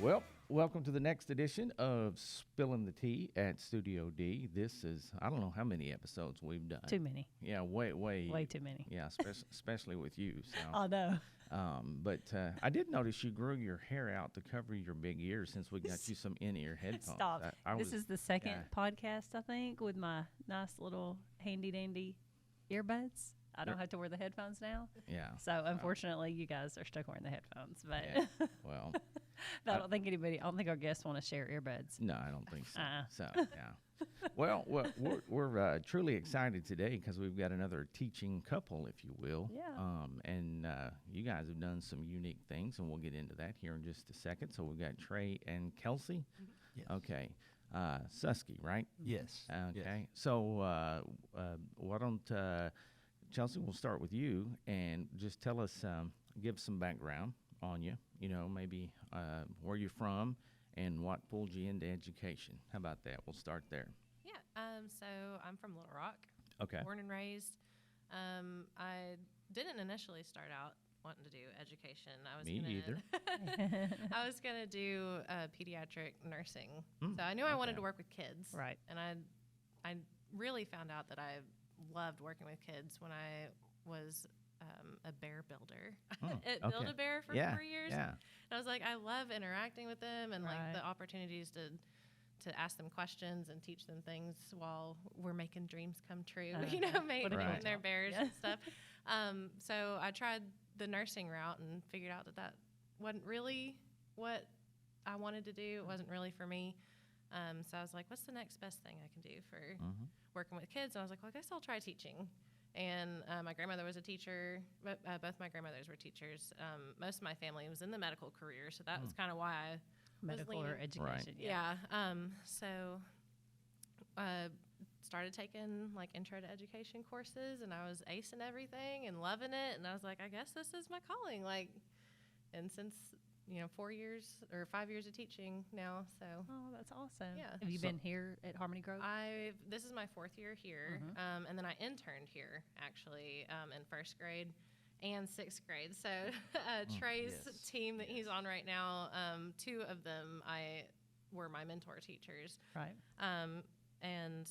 Well, welcome to the next edition of Spilling the Tea at Studio D. This is, I don't know how many episodes we've done. Too many. Yeah, way too many. Yeah, especially with you. So. I know. But I did notice you grew your hair out to cover your big ears since we got you some in-ear headphones. Stop. This is the second podcast, I think, with my nice little handy-dandy earbuds. I don't have to wear the headphones now. Yeah. So, unfortunately, you guys are stuck wearing the headphones. But yeah. Well, I don't think our guests want to share earbuds. No, I don't think so. So, yeah. Well, we're truly excited today because we've got another teaching couple, if you will. Yeah. And you guys have done some unique things, and we'll get into that here in just a second. So we've got Trey and Kelsey. Yes. Okay. Suskie, right? Yes. Okay. Yes. So why don't Chelsea, we'll start with you and just tell us, give some background on you, maybe where you're from and what pulled you into education. How about that? We'll start there. Yeah, so I'm from Little Rock, Okay. born and raised. I didn't initially start out wanting to do education. Me either. I was going to do pediatric nursing. So I knew I okay. wanted to work with kids. Right. And I really found out that I loved working with kids when I was a bear builder at okay. Build-A-Bear for 4 years. Yeah. And I was like, I love interacting with them and like the opportunities to ask them questions and teach them things while we're making dreams come true, making their bears and stuff. So I tried the nursing route and figured out that wasn't really what I wanted to do. It wasn't really for me. So I was like, what's the next best thing I can do for working with kids? And I was like, well, I guess I'll try teaching. And my grandmother was a teacher. Both my grandmothers were teachers. Most of my family was in the medical career, so that was kind of why I Medical was or education. Right. Yeah. So started taking like intro to education courses, and I was acing everything and loving it. And I was like, I guess this is my calling. And since 4 years or 5 years of teaching now, so. Oh, that's awesome. Yeah. Have you been here at Harmony Grove? This is my 4th year here, and then I interned here actually in 1st grade and 6th grade. So Trey's team that he's on right now, 2 of them were my mentor teachers. Right. And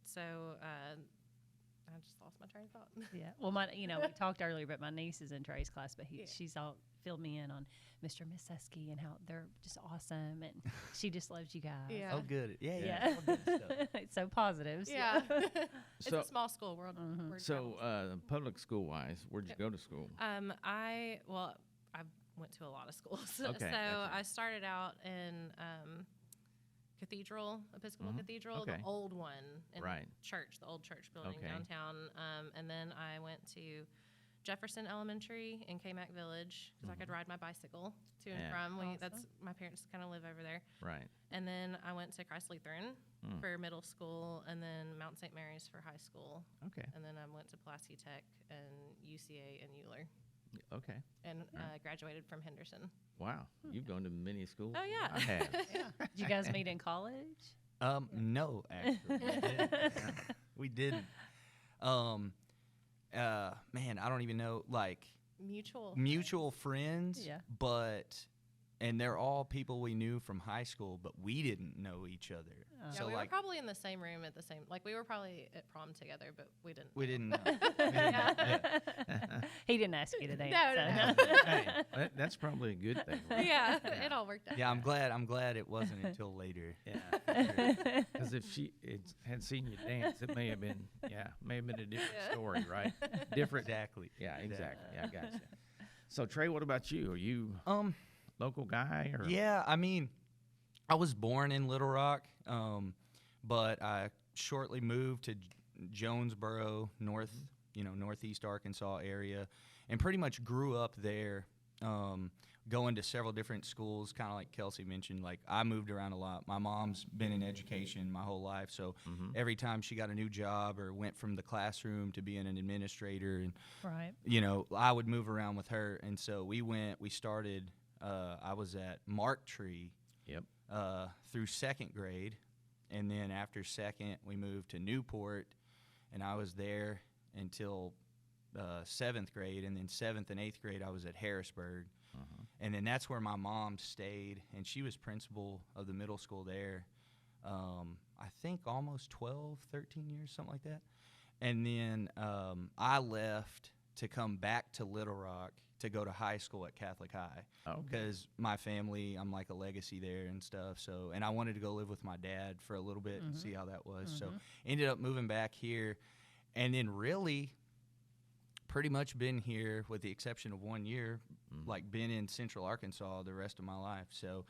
so I just lost my train of thought. Yeah. Well, we talked earlier, but my niece is in Trey's class, but she's all filled me in on Mr. and Miss Suskie and how they're just awesome, and she just loves you guys. Yeah. Oh, good. Yeah. All good stuff. It's so positive. Yeah. It's So- a small school world. So public school-wise, where'd you go to school? I went to a lot of schools. Okay, So gotcha. I started out in Episcopal Cathedral, Okay. the old one in Right. church, the old church building Okay. downtown. And then I went to Jefferson Elementary in K-Mac Village because I could ride my bicycle to and Yeah. from. Awesome. That's my parents kind of live over there. Right. And then I went to Christ Lutheran for middle school, and then Mount St. Mary's for high school. Okay. And then I went to Pulaski Tech and UCA and Euler, Okay. and graduated from Henderson. Wow. You've gone to many schools. Oh, yeah. I have. Did you guys meet in college? No, actually, we didn't. Man, I don't even know. Like mutual friends. Yeah. And they're all people we knew from high school, but we didn't know each other. Yeah, So we were like probably in the same room at the same. Like we were probably at prom together, but we didn't. we didn't know. Yeah. He didn't ask you today. No. Hey, that's probably a good thing. Right? Yeah, it all worked out. Yeah, I'm glad it wasn't until later. Yeah. Because if she had seen you dance, it may have been a different story, right? Different. Exactly. Yeah, exactly. Yeah, I gotcha. So Trey, what about you? Are you local guy or? Yeah, I mean, I was born in Little Rock, but I shortly moved to Jonesboro, northeast Arkansas area, and pretty much grew up there, going to several different schools, kind of like Kelsey mentioned. Like, I moved around a lot. My mom's been in education my whole life, so every time she got a new job or went from the classroom to being an administrator, and Right. I would move around with her. And so we started, I was at Mark Tree Yep. through 2nd grade, and then after 2nd, we moved to Newport, and I was there until 7th grade, and then 7th and 8th grade, I was at Harrisburg. And then that's where my mom stayed, and she was principal of the middle school there. I think almost 12, 13 years, something like that. And then I left to come back to Little Rock to go to high school at Catholic High. Because my family, I'm like a legacy there and stuff. So, and I wanted to go live with my dad for a little bit and see how that was. So ended up moving back here, and then really pretty much been here with the exception of 1 year, like been in Central Arkansas the rest of my life. So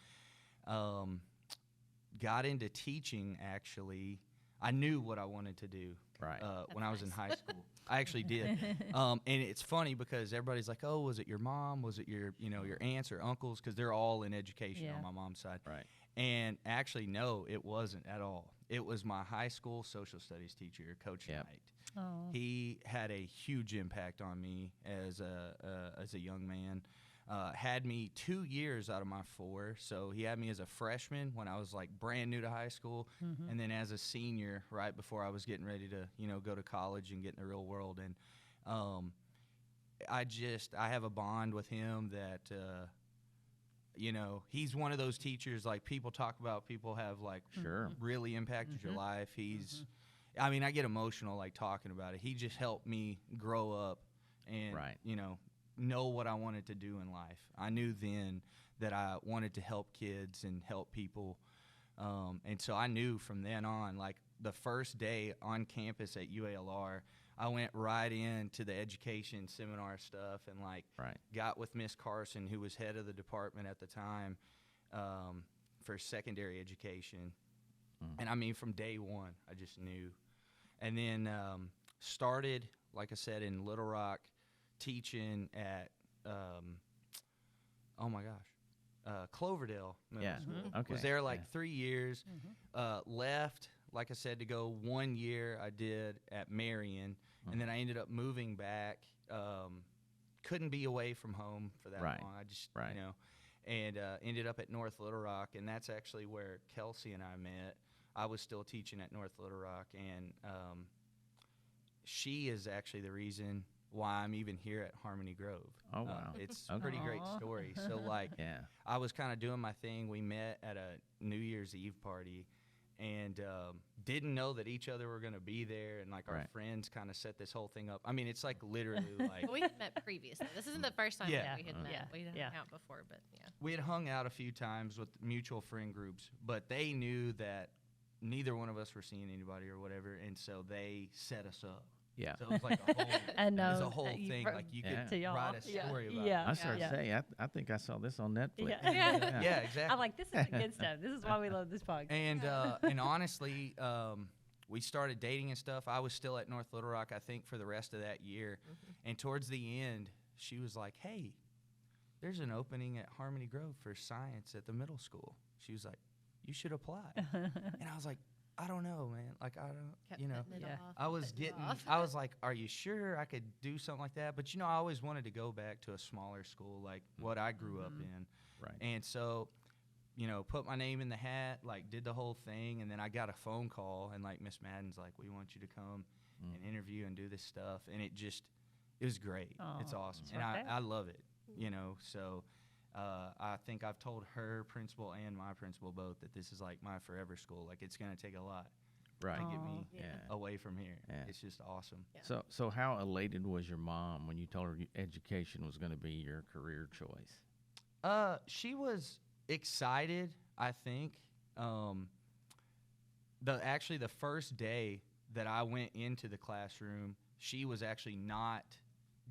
got into teaching, actually. I knew what I wanted to do when I was in high school. I actually did. And it's funny because everybody's like, oh, was it your mom? Was it your, your aunts or uncles? Because they're all in education on my mom's side. Right. And actually, no, it wasn't at all. It was my high school social studies teacher, Coach Knight. Oh. He had a huge impact on me as a young man. Had me 2 years out of my 4. So he had me as a freshman when I was like brand new to high school, and then as a senior right before I was getting ready to, go to college and get in the real world. And I have a bond with him that, he's one of those teachers, like people talk about, people have like really impacted your life. He's, I mean, I get emotional like talking about it. He just helped me grow up and, know what I wanted to do in life. I knew then that I wanted to help kids and help people. And so I knew from then on, like the first day on campus at UALR, I went right into the education seminar stuff and like got with Miss Carson, who was head of the department at the time for secondary education. And I mean, from day one, I just knew. And then started, like I said, in Little Rock, teaching at Cloverdale Middle School. Okay. Was there like 3 years. Left, like I said, to go 1 year I did at Marion, and then I ended up moving back. Couldn't be away from home for that long. I just and ended up at North Little Rock, and that's actually where Kelsey and I met. I was still teaching at North Little Rock, and she is actually the reason why I'm even here at Harmony Grove. Oh, wow. It's a pretty great story. So, like, I was kind of doing my thing. We met at a New Year's Eve party and didn't know that each other were going to be there. And, like, our friends kind of set this whole thing up. I mean, it's, like, literally, like. We had met previously. This isn't the first time that we had met. We had hung out before, but, We had hung out a few times with mutual friend groups, but they knew that neither one of us were seeing anybody or whatever, and so they set us up. Yeah. So it was like it was a whole thing. Like you could write a story about it. I started to say, I think I saw this on Netflix. Yeah, exactly. I'm like, this is the good stuff. This is why we love this podcast. And honestly, we started dating and stuff. I was still at North Little Rock, I think, for the rest of that year. And towards the end, she was like, hey, there's an opening at Harmony Grove for science at the middle school. She was like, you should apply. And I was like, I don't know, man. Like, I don't, I was like, are you sure I could do something like that? But, I always wanted to go back to a smaller school, like what I grew up in. Right. And so, put my name in the hat, like did the whole thing. And then I got a phone call and like Miss Madden's like, we want you to come and interview and do this stuff. And it was great. It's awesome. And I love it, so. I think I've told her principal and my principal both that this is like my forever school. Like it's going to take a lot to get me away from here. Yeah. It's just awesome. Yeah. So how elated was your mom when you told her education was going to be your career choice? She was excited, I think. The first day that I went into the classroom, she was actually not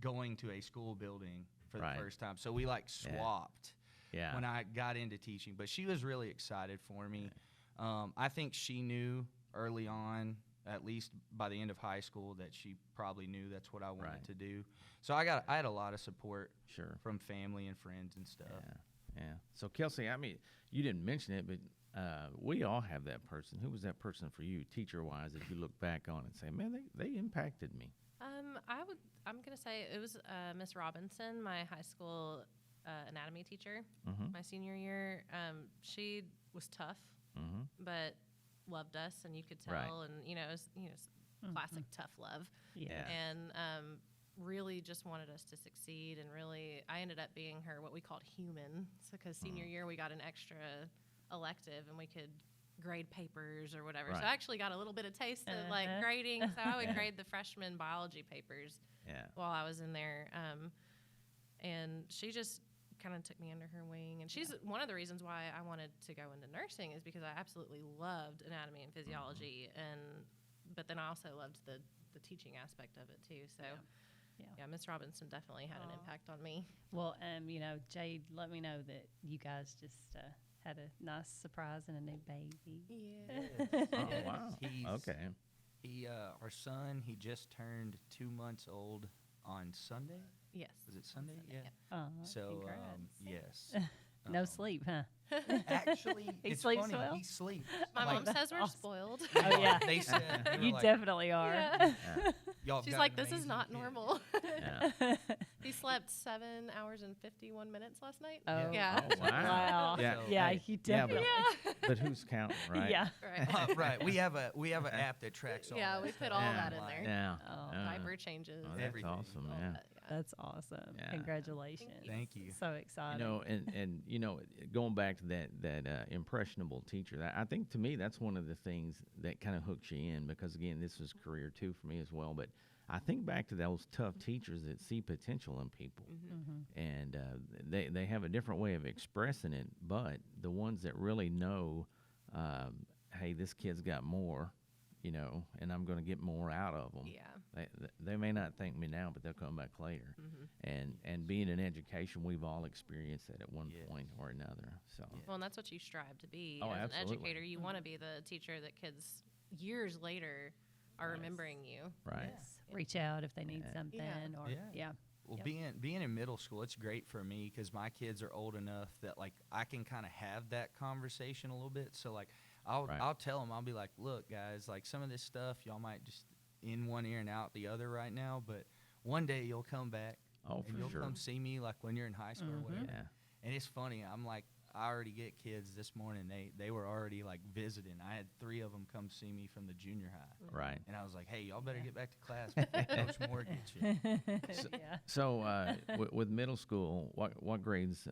going to a school building for the first time. So we like swapped when I got into teaching. But she was really excited for me. I think she knew early on, at least by the end of high school, that she probably knew that's what I wanted to do. So I had a lot of support from family and friends and stuff. Yeah. So Kelsey, I mean, you didn't mention it, but we all have that person. Who was that person for you, teacher-wise, if you look back on it and say, man, they impacted me? I'm going to say it was Miss Robinson, my high school anatomy teacher, my senior year. She was tough, but loved us, and you could tell. And, it was classic tough love. Yeah. And really just wanted us to succeed. And really, I ended up being her what we called human. So because senior year, we got an extra elective and we could grade papers or whatever. Right. So I actually got a little bit of taste of like grading. So I would grade the freshman biology papers while I was in there. And she just kind of took me under her wing. And she's one of the reasons why I wanted to go into nursing is because I absolutely loved anatomy and physiology. But then I also loved the teaching aspect of it too. So yeah, Miss Robinson definitely had an impact on me. Well, you know, Jade let me know that you guys just had a nice surprise and a new baby. Yeah. Oh, wow. Okay. Our son, he just turned 2 months old on Sunday. Yes. Was it Sunday? Sunday, Yeah. So, Yes. no sleep, huh? Actually, He it's sleeps funny. well? He sleeps. My Like, mom says we're awesome. spoiled. Oh, yeah. They said they were You like, definitely are. Yeah. "Y'all She's got like, an this is amazing not kid." normal. Yeah. He slept 7 hours and 51 minutes last night. Oh, Yeah. Oh, wow. Wow. Yeah. Yeah, Hey, you yeah, but- definitely. But who's counting, right? Yeah. Right. Right. We have an app that tracks all Yeah, that we put stuff. all Yeah. that in there. Yeah. Oh, Diaper changes. Oh, that's Everything. awesome, all yeah. that, That's awesome. Yeah. Congratulations. Thank you. So exciting. You know, and you know, going back to that impressionable teacher, I think to me that's one of the things that kind of hooks you in because again, this was career too for me as well. But I think back to those tough teachers that see potential in people, and they have a different way of expressing it. But the ones that really know, hey, this kid's got more, you know, and I'm going to get more out of them. Yeah. They may not thank me now, but they'll come back later. And being in education, we've all experienced that at one point or another. So Well, and that's what you strive to be Oh, as absolutely. an educator. You want to be the teacher that kids years later are remembering you. right, Reach out if they need something. Yeah. Or Yeah. Well, Yep. being in middle school, it's great for me because my kids are old enough that like I can kind of have that conversation a little bit. So like Right. I'll tell them, I'll be like, look, guys, like some of this stuff y'all might just in one ear and out the other right now, but one day you'll come back Oh, and for you'll sure. come see me like when you're in high school or whatever. yeah, And it's funny. I'm like, I already get kids this morning. They were already like visiting. I had 3 of them come see me from the junior high. right. And I was like, hey, y'all better get back to class before Coach Moore gets you. yeah. So with middle school, what grades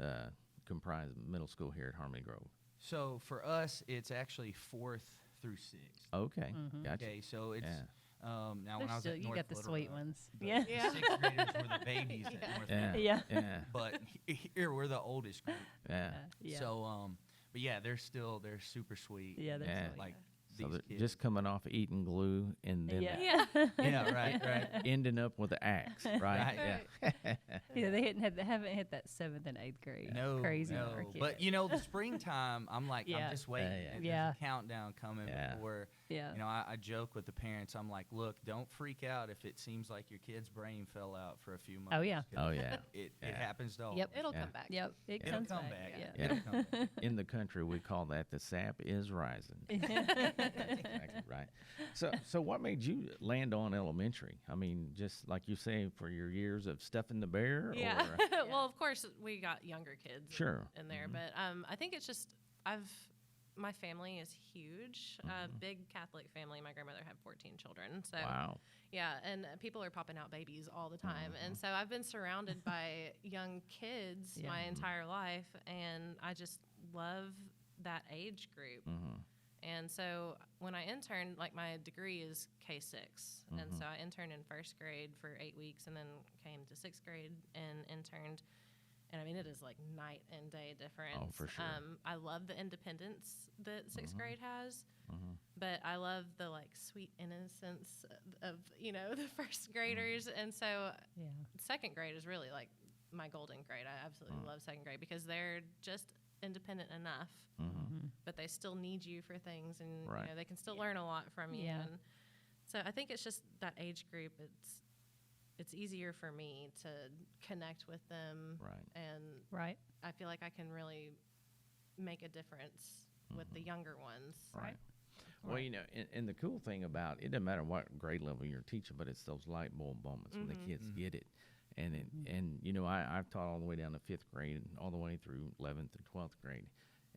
comprise middle school here at Harmony Grove? So for us, it's actually 4th through 6th. Okay, gotcha. Okay, so it's Yeah. Now when I was Still, at you North got the Little sweet Rock, ones. the Yeah. 6th graders were the babies at North Yeah, Little Yeah. yeah, But here we're the oldest group. yeah. Yeah. So but yeah, they're super sweet. Yeah, they're Yeah. sweet. Like So these they're kids. just coming off eating glue and then Yeah. Yeah. yeah, right. ending up with an axe, right? Right. Yeah. Yeah, they haven't hit that 7th and 8th grade. No, Crazy no. mark But yet. the springtime, I'm like, Yeah. I'm just waiting. Yeah. There's Yeah. a countdown coming Yeah. before. Yeah. I joke with the parents. I'm like, look, don't freak out if it seems like your kid's brain fell out for a few months. Oh, yeah. 'cause Oh, yeah. It Yeah. happens to all. Yep. of us. It'll Yeah. come back. Yep. It It'll comes come back. back. Yeah. It'll come back. In the country, we call that the sap is rising. Exactly right. So what made you land on elementary? I mean, just like you say, for your years of stuffing the bear? Yeah. Or, Well, of course, we got younger kids Sure. in there, but I think it's just my family is huge, big Catholic family. My grandmother had 14 children, so wow. yeah, and people are popping out babies all the time, and so I've been surrounded by young kids Yeah. my entire life, and I just love that age group. And so when I interned, like my degree is K-6, and so I interned in 1st grade for 8 weeks, and then came to 6th grade and interned. And I mean, it is like night and day difference. Oh, for sure. I love the independence that 6th grade has, but I love the like sweet innocence of the 1st graders. And so Yeah. 2nd grade is really like my golden grade. I absolutely love 2nd grade because they're just independent enough, but they still need you for things, and Right. they can still learn a lot from you. Yeah. And so I think it's just that age group. It's easier for me to connect with them, Right. and Right. I feel like I can really make a difference with the younger ones. Right. Well, and the cool thing about it doesn't matter what grade level you're teaching, but it's those light bulb moments when the kids get it. And I've taught all the way down to 5th grade and all the way through 11th and 12th grade.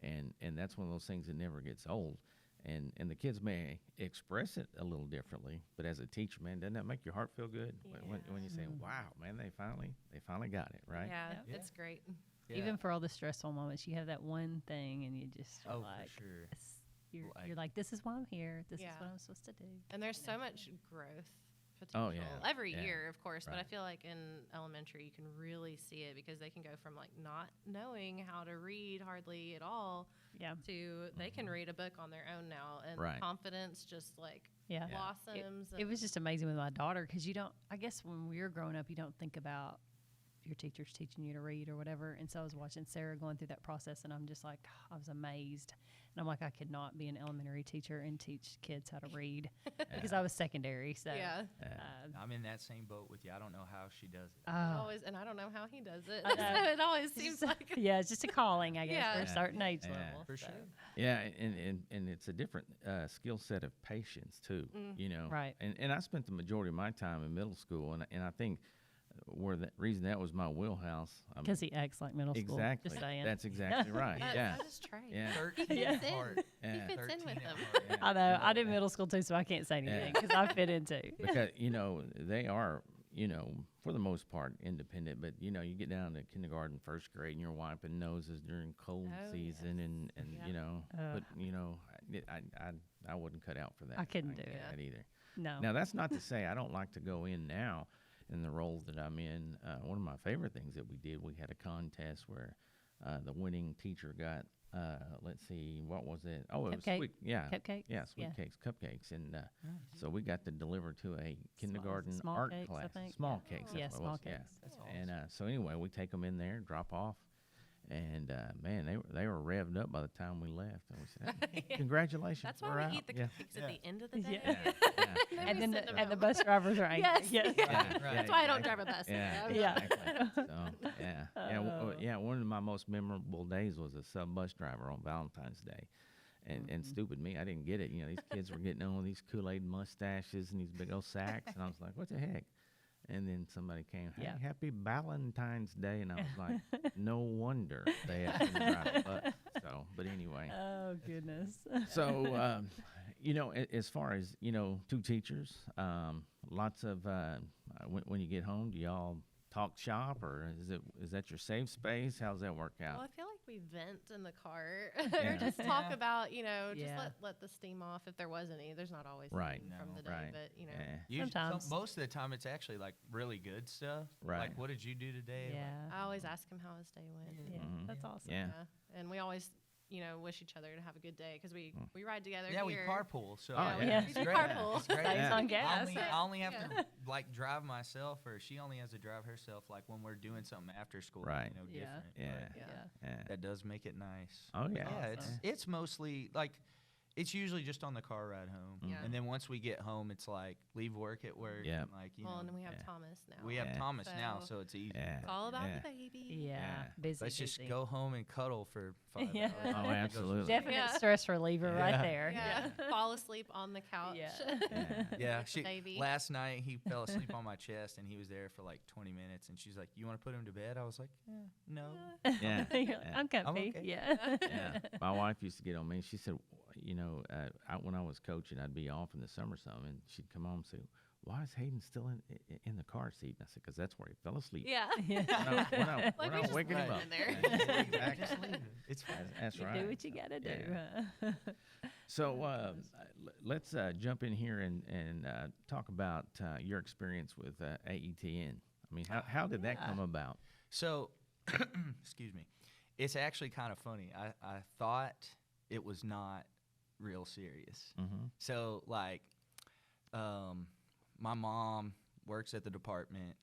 And that's one of those things that never gets old. and the kids may express it a little differently, but as a teacher, man, doesn't that make your heart feel good when you say, "Wow, man, they finally got it," right? Yeah, Yep. it's great. Yeah. Even for all the stressful moments, you have that one thing, and you just are Oh, like, for sure. yes, you're like, this is why I'm here. This is Yeah. what I'm supposed to do. And there's so much growth potential every year, of course. But I Right. feel like in elementary, you can really see it because they can go from like not knowing how to read hardly at all Yeah, to they can read a book on their own now, and Right. confidence just like yeah. blossoms. It was just amazing with my daughter because you don't. I guess when we were growing up, you don't think about your teacher's teaching you to read or whatever. And so I was watching Sarah going through that process, and I'm just like, I was amazed. And I'm like, I could not be an elementary teacher and teach kids how to read because I was secondary. So yeah. I'm in that same boat with you. I don't know how she does it. Always, and I don't know how he does it. I know. So it always It's seems just- like yeah, it's just a calling, I guess, for Yeah. a certain age Yeah. level. For so. sure. Yeah, and it's a different skill set of patience too. You know, Right. And I spent the majority of my time in middle school, and I think where the reason that was my wheelhouse. Because he acts like middle school. Exactly. Just saying. That's exactly right. Yeah. I just Trey. Yeah. 13 He at fits in. heart. He Yeah. fits in 13 with at them. heart, yeah. I know. I did middle school too, so I can't say anything because I fit in too. Because they are, for the most part, independent. But you get down to kindergarten, first grade, and you're wiping noses during cold Oh, season, and Yeah. but I wouldn't cut out for that. I couldn't can't do it. that either. No. Now that's not to say I don't like to go in now in the roles that I'm in. One of my favorite things that we did, we had a contest where the winning teacher got, let's see, what was it? Oh, it was Cupcake? sweet. Yeah. Cupcakes? Yeah, sweet Yeah. cakes. And so we got to deliver to a kindergarten small art cakes, I class. think. Small cakes. Yeah, that's what it small was, cakes. That's And so anyway, we take them in there, drop off. And man, they were revved up by the time we left. And we said, "Hey, congratulations, That's we're why out." we eat the yeah. cupcakes at the end of the day. Yeah. Yeah. And then we send them and the home. bus drivers are angry. Yes. Yeah. Yeah, That's why I don't exactly. drive a bus. Yeah, Yeah. exactly. So, yeah. One of my most memorable days was a sub bus driver on Valentine's Day, and stupid me, I didn't get it. These kids were getting on with these Kool-Aid mustaches and these big old sacks, and I was like, "What the heck?" And then somebody came, "Hey, Yeah. happy Valentine's Day," and I was like, "No wonder they had to drive a bus." So, but anyway. Oh, goodness. So, as far as, two teachers, lots of, when you get home, do y'all talk shop, or is that your safe space? How's that work out? Well, I feel like we vent in the car Yeah. or just talk Yeah. about, just Yeah. let the steam off if there was any. There's not always Right. steam from No. the day, Right. but Yeah. Usually, Sometimes. most of the time, it's actually like really good stuff. Right. Like, what did you do today? Like, Yeah. I always ask him how his day went. Yeah. Mhm. That's awesome. Yeah. And we always, wish each other to have a good day because we ride together. yeah, we here. carpool. So Oh, yeah. We it's do great. carpool. It's great. Saves on I gas. only have Yeah. to like drive myself, or she only has to drive herself. Like when we're doing something after school, Right. Yeah. different. Yeah. but Yeah. Yeah. that does make it nice. Oh, yeah. Yeah, Awesome. it's mostly like it's usually just on the car ride home, Yeah. and then once we get home, it's like leave work at work. Yeah. And like Well, and know, we have Yeah. Thomas now. we have Yeah. Thomas now, So- so it's easy. Yeah. It's all about Yeah. the baby. Yeah. Yeah. Busy. Let's just busy. go home and cuddle for 5 Yeah. hours. Oh, It goes absolutely. really Definite Yeah. stress reliever right Yeah. there. Yeah. Fall asleep on the couch. Yeah. Yeah, With the she baby. last night he fell asleep on my chest and he was there for like 20 minutes and she's like, "You want to put him to bed?" I was like, "No." Yeah. You're like, Yeah. I'm comfy. okay. Yeah. Yeah. My wife used to get on me. She said, when I was coaching, I'd be off in the summer some, and she'd come home and say, "Why is Hayden still in the car seat?" And I said, "Because that's where he fell asleep." Yeah. We're not Like, we just waking him leave up. him in there. Yeah, Just exactly. leave it. It's fine. That's You right. do what you got to do. Yeah. So let's jump in here and talk about your experience with AETN. I mean, how did that Yeah. come about? So, excuse me. It's actually kind of funny. I thought it was not real serious. Mm-hmm. So, like, my mom works at the department,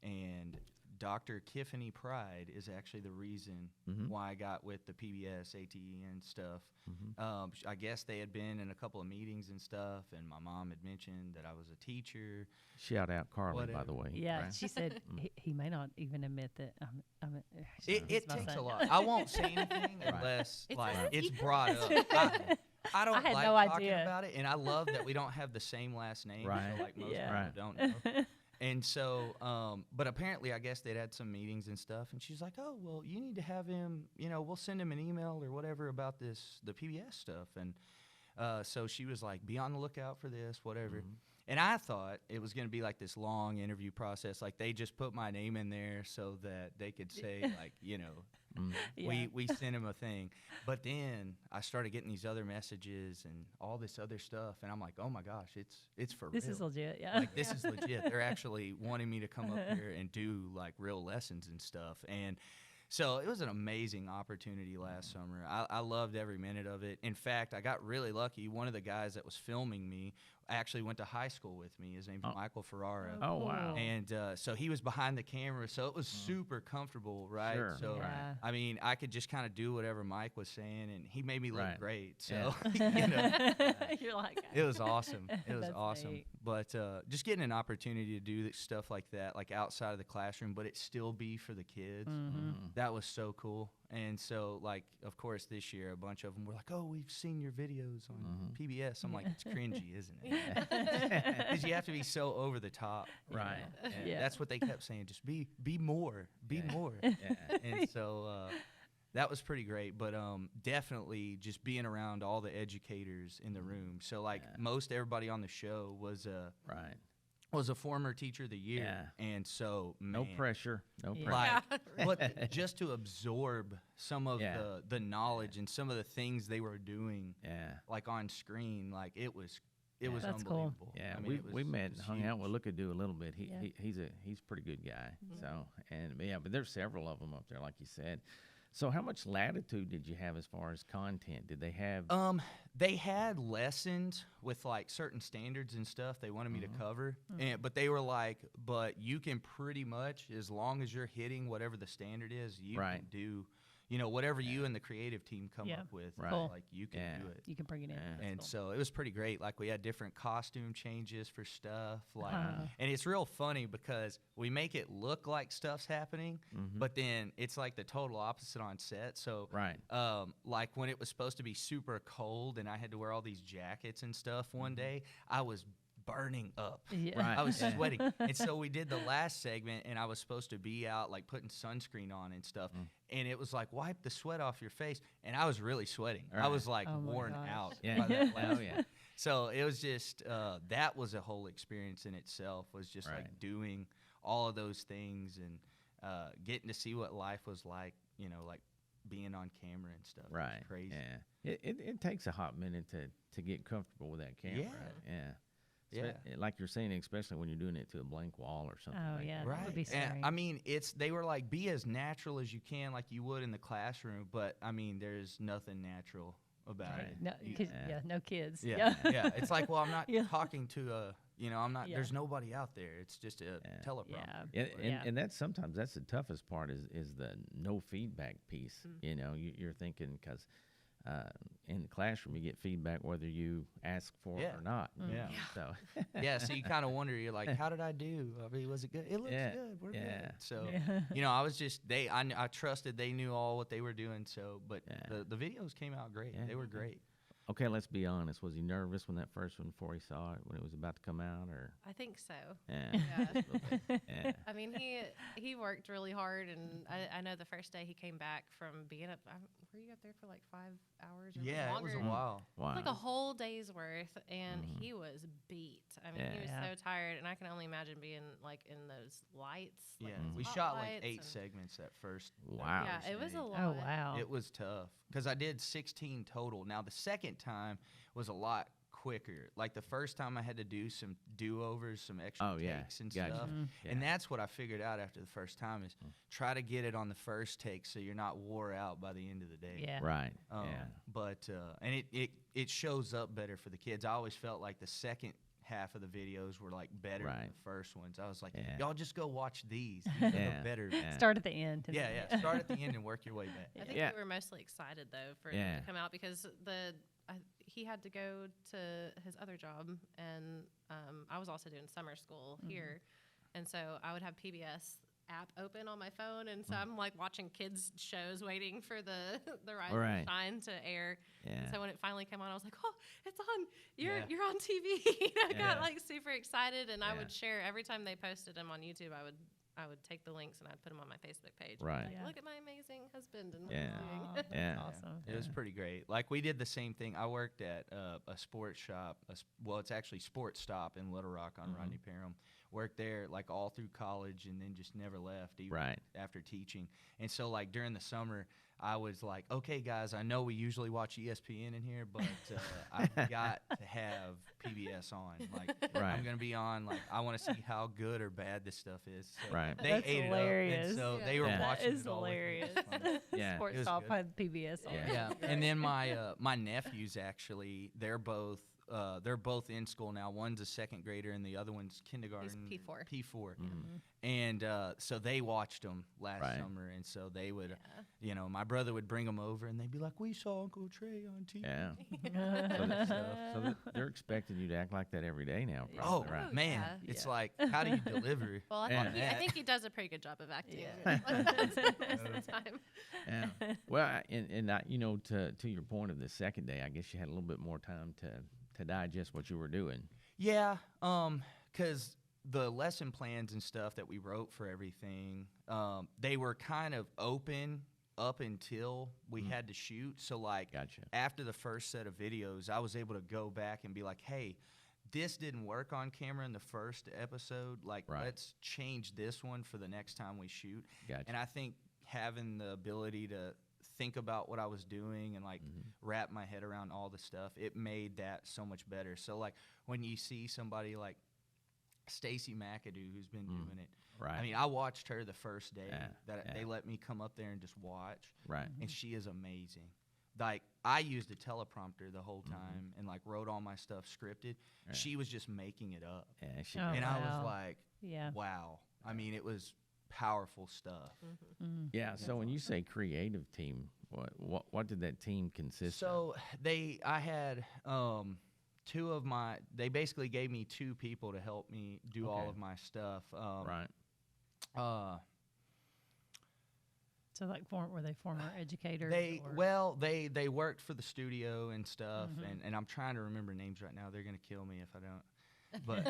and Dr. Tiffany Pride is actually the reason Mhm. why I got with the PBS, ATE, and stuff. Mhm. I guess they had been in a couple of meetings and stuff, and my mom had mentioned that I was a teacher. Shout out Carly, by Whatever. the way. Yeah, right? she said he may not even admit that It he's my takes son. a lot. I won't say anything Right. unless It's like a it's secret. brought up. I don't I had like no talking idea. about it, and I love that we don't have the same last name. Right. So like most Yeah. people Right. don't know. And so, but apparently, I guess they'd had some meetings and stuff, and she's like, "Oh, well, you need to have him. We'll send him an email or whatever about the PBS stuff." And So she was like, be on the lookout for this, whatever. And I thought it was going to be like this long interview process. Like they just put my name in there so that they could say like, you know, we sent him a thing. But then I started getting these other messages and all this other stuff. And I'm like, oh my gosh, it's for real. This is legit. Yeah. Like this is legit. They're actually wanting me to come up here and do like real lessons and stuff. And so it was an amazing opportunity last summer. I loved every minute of it. In fact, I got really lucky. One of the guys that was filming me actually went to high school with me. His name's Michael Ferrara. Oh, wow. And so he was behind the camera, so it was super comfortable, right? Sure. So, Yeah. I mean, I could just kind of do whatever Mike was saying, and he made me look Right. great. So, you know, You're like, it was awesome. It was That's awesome. neat. But just getting an opportunity to do stuff like that, like outside of the classroom, but it still be for the kids, that was so cool. And so, like, of course, this year, a bunch of them were like, oh, we've seen your videos on PBS. I'm like, it's cringy, isn't it? Because you have to be so over the top. you Right. know? And Yeah. that's what they kept saying, just be more, be more. Yeah. And so that was pretty great. But definitely just being around all the educators in the room. So, like, most everybody on the show was Right. a former teacher of the year. And so, No man, pressure. No Yeah. pressure. like, but just to absorb some of Yeah. the knowledge and some of the things they were doing, Yeah. like on screen, like it was That's cool. unbelievable. Yeah, I mean, it we was- met it and was hung out with huge. Lookadoo a little bit. Yeah. He's a pretty good guy. So and yeah, but there's several of them up there, like you said. So how much latitude did you have as far as content? Did they have? They had lessons with like certain standards and stuff they wanted me to cover, but they were like, but you can pretty much, as long as you're hitting whatever the standard is, you Right. can do, you know, whatever you and the creative team come Yeah. up with, Right. Cool. like you can Yeah. do it. You can bring it in. Yeah. That's And cool. so it was pretty great. Like we had different costume changes for stuff, like, Uh-huh. and it's real funny because we make it look like stuff's happening, but then it's like the total opposite on set. So, Right. like when it was supposed to be super cold and I had to wear all these jackets and stuff one day, I was burning up. Yeah. Right. I was Yeah. sweating. And so we did the last segment and I was supposed to be out like putting sunscreen on and stuff. And it was like, wipe the sweat off your face. And I was really sweating. I Right. was like Oh my worn gosh. out Yeah. by that last Oh yeah. So it was just that was a whole experience in itself. Was just Right. like doing all of those things and getting to see what life was like. You know, like being on camera and stuff. It was Right. crazy. Yeah. It takes a hot minute to get comfortable with that camera. Yeah. Yeah. Like you're saying, especially when you're doing it to a blank wall or something. Oh, like yeah. that. That would be And, scary. I mean, they were like, be as natural as you can, like you would in the classroom. But I mean, there's nothing natural about Right. it. No, You- 'cause- Yeah. yeah, no kids. Yeah, yeah. It's like, well, I'm not Yeah. talking to a, you know, I'm not. Yeah. There's nobody out there. It's just a Yeah. teleprompter. And, Yeah. and that's sometimes that's the toughest part is the no feedback piece. You know, you're thinking because in the classroom you get feedback whether you ask for it Yeah. or not. you Yeah. know, So Yeah, so you kind of wonder. You're like, how did I do? I mean, was it good? It looks Yeah, good. We're yeah. good. So, Yeah. you know, I was just I trusted they knew all what they were doing. So, but Yeah. the videos came out great. Yeah. They were great. okay, let's be honest. Was he nervous when that first one before he saw it when it was about to come out or? I think so. Yeah. Yeah. Yeah. I mean, he worked really hard, and I know the first day he came back from being up. Were you up there for like 5 hours? Or Yeah, it longer? was a while. Wow. Like a whole day's worth, and he was beat. I mean, he was Yeah. so tired, and I can only imagine being like in those lights. Yeah, like those we shot like spotlights 8 and- segments that first. Wow. Yeah, it was a stage. lot. Oh, wow. It was tough because I did 16 total. Now the second time was a lot quicker. Like the first time I had to do some do-overs, some extra Oh, yeah. takes and Gotcha. stuff. Yeah. And that's what I figured out after the first time is try to get it on the first take so you're not wore out by the end of the day. Yeah. Right. Um, yeah. But and it shows up better for the kids. I always felt like the second half of the videos were like better than Right. the first ones. I was like, Yeah. y'all just go watch these. These are the Yeah. better. Yeah. Start at the end. and Yeah, then- yeah. Start at the end and work your way back. I think Yeah. we were mostly excited though for Yeah. it to come out because he had to go to his other job, and I was also doing summer school here, and so I would have PBS app open on my phone, and so I'm like watching kids shows, waiting for the Rise Right. and Shine to air. Yeah. And so when it finally came on, I was like, "Oh, it's on! You're Yeah. you're on TV!" I Yeah. got like super excited, and I Yeah. would share every time they posted them on YouTube. I would I would take the links and I'd put them on my Facebook page. Right. Like, Yeah. look at my amazing husband and what Yeah. he's doing. That's Yeah. awesome. It was pretty great. Like, we did the same thing. I worked at a sports shop. Well, it's actually Sports Stop in Little Rock on Rodney Parham. Worked there like all through college, and then just never left even after teaching. And so like during the summer, I was like, okay, guys, I know we usually watch ESPN in here, but I've got to have PBS on. Like, I'm going to be on. Like, I want to see how good or bad this stuff is. So they That's ate hilarious. it up, and so they were watching That is it all with me. hilarious. It was fun. Yeah. Sports It was Stop good. had PBS on. Yeah, and then my nephews actually, they're both in school now. One's a second grader and the other one's kindergarten. He's P4. P4, and so they watched them last summer, and so they would, you know, my brother would bring them over, and they'd be like, "We saw Uncle Trey on TV." Yeah. So they're expecting you to act like that every day now. Probably, Oh right? man, it's like, how do you deliver? Well, I think he does a pretty good job of acting. Yeah. Most of the time. Yeah. Well, you know, to your point of the second day, I guess you had a little bit more time to digest what you were doing. Yeah, 'cause the lesson plans and stuff that we wrote for everything, they were kind of open up until we had to shoot. So like, after the first set of videos, I was able to go back and be like, hey, this didn't work on camera in the first episode. Like, let's change this one for the next time we shoot. And I think having the ability to think about what I was doing and like wrap my head around all the stuff, it made that so much better. So like when you see somebody like Stacey McAdoo, who's been doing it, I mean, I watched her the first day they let me come up there and just watch, and she is amazing. Like, I used a teleprompter the whole time and like wrote all my stuff scripted. She was just making it up, and I was like, wow. I mean, it was powerful stuff. Yeah. So when you say creative team, what did that team consist of? So I had they basically gave me 2 people to help me do all of my stuff. So like, were they former educators? They worked for the studio and stuff, and I'm trying to remember names right now. They're gonna kill me if I don't. But